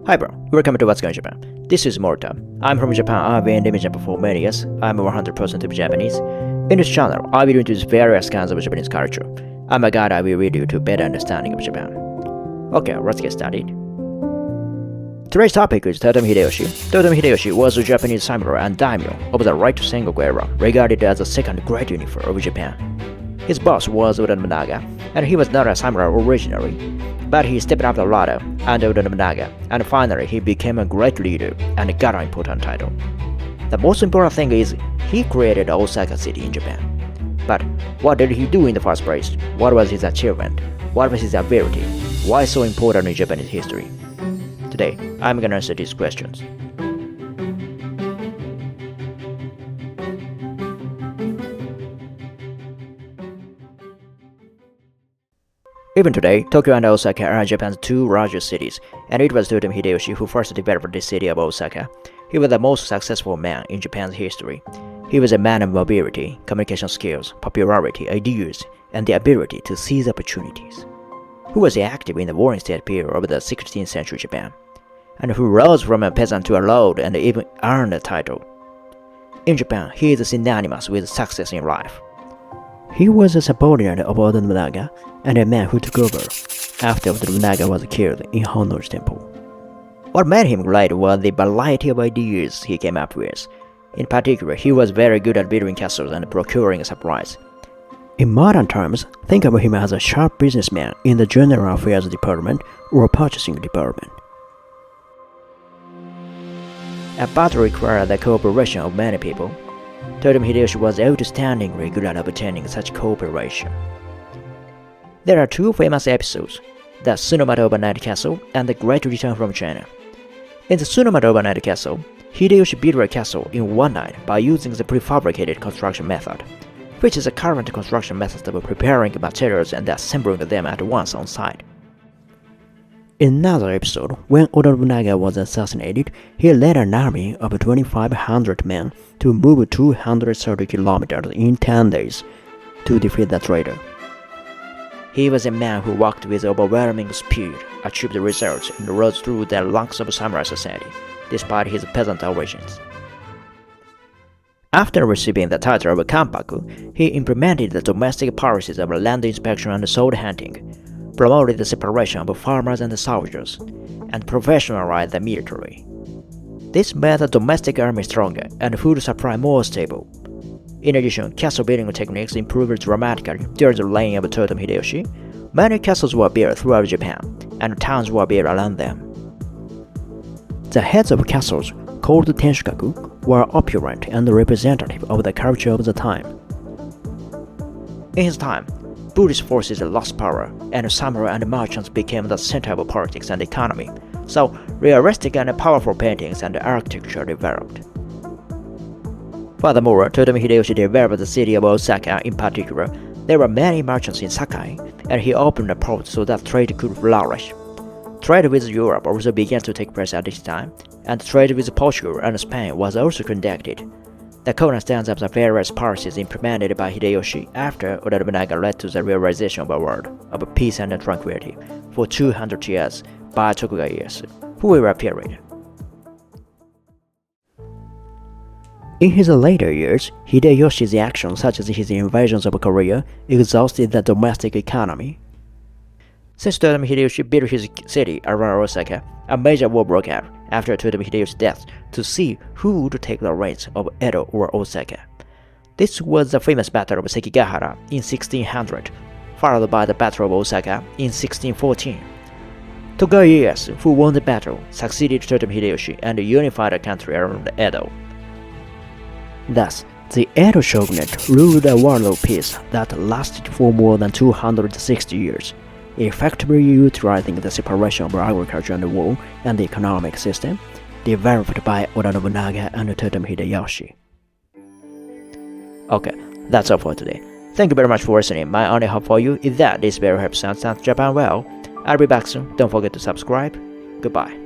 Hi bro, welcome to What's Going Japan. This is Morta. I'm from Japan. I've been living in Japan for many years. I'm 100% Japanese. In this channel, I will introduce various kinds of Japanese culture. I'm a guide I will lead you to better understanding of Japan. Okay, let's get started. Today's topic is Toyotomi Hideyoshi. Toyotomi Hideyoshi was a Japanese samurai and daimyo of the late Sengoku era, regarded as the second great unifier of Japan. His boss was Oda Nobunaga, and he was not a samurai originally, but he stepped up the ladder under Oda Nobunaga, and finally he became a great leader and got an important title. The most important thing is he created Osaka city in Japan. But what did he do in the first place? What was his achievement? What was his ability? Why so important in Japanese history? Today, I'm gonna answer these questions. Even today, Tokyo and Osaka are Japan's two largest cities, and it was Toyotomi Hideyoshi who first developed the city of Osaka. He was the most successful man in Japan's history. He was a man of mobility, communication skills, popularity, ideas, and the ability to seize opportunities. Who was active in the warring state period of the 16th century Japan, and who rose from a peasant to a lord and even earned a title. In Japan, he is synonymous with success in life. He was a subordinate of Oda Nobunaga and a man who took over after Oda Nobunaga was killed in Honno's temple. What made him great was the variety of ideas he came up with. In particular, he was very good at building castles and procuring supplies. In modern terms, think of him as a sharp businessman in the general affairs department or purchasing department. A battle required the cooperation of many people. Toyotomi Hideyoshi was outstandingly good at obtaining such cooperation. There are two famous episodes, the Tsunomata Overnight Castle and the Great Return from China. In the Tsunomata Overnight Castle, Hideyoshi built a castle in one night by using the prefabricated construction method, which is a current construction method of preparing materials and assembling them at once on site. In another episode, when Oda Nobunaga was assassinated, he led an army of 2,500 men to move 230 kilometers in 10 days to defeat the traitor. He was a man who worked with overwhelming speed, achieved results, and rose through the ranks of samurai society, despite his peasant origins. After receiving the title of Kanpaku, he implemented the domestic policies of land inspection and sword hunting, promoted the separation of farmers and soldiers, and professionalized the military. This made the domestic army stronger and food supply more stable. In addition, castle building techniques improved dramatically during the reign of Toyotomi Hideyoshi. Many castles were built throughout Japan, and towns were built around them. The heads of castles, called tenshukaku, were opulent and representative of the culture of the time. In his time, Buddhist forces lost power, and samurai and merchants became the center of politics and economy, so realistic and powerful paintings and architecture developed. Furthermore, Toyotomi Hideyoshi developed the city of Osaka in particular. There were many merchants in Sakai, and he opened a port so that trade could flourish. Trade with Europe also began to take place at this time, and trade with Portugal and Spain was also conducted. The cornerstones of the various policies implemented by Hideyoshi after Oda Nobunaga led to the realization of a world of peace and tranquility for 200 years by Tokugawa Ieyasu, who era period. In his later years, Hideyoshi's actions such as his invasions of Korea exhausted the domestic economy. Since Toyotomi Hideyoshi built his city around Osaka, a major war broke out after Toyotomi Hideyoshi's death to see who would take the reins of Edo or Osaka. This was the famous Battle of Sekigahara in 1600, followed by the Battle of Osaka in 1614. Tokugawa Ieyasu, who won the battle, succeeded Toyotomi Hideyoshi and unified the country around Edo. Thus, the Edo shogunate ruled a world of peace that lasted for more than 260 years, effectively utilizing the separation of agriculture and war and the economic system developed by Oda Nobunaga and Toyotomi Hideyoshi. Okay, that's all for today. Thank you very much for listening. My only hope for you is that this video helps understand Japan well. I'll be back soon. Don't forget to subscribe. Goodbye.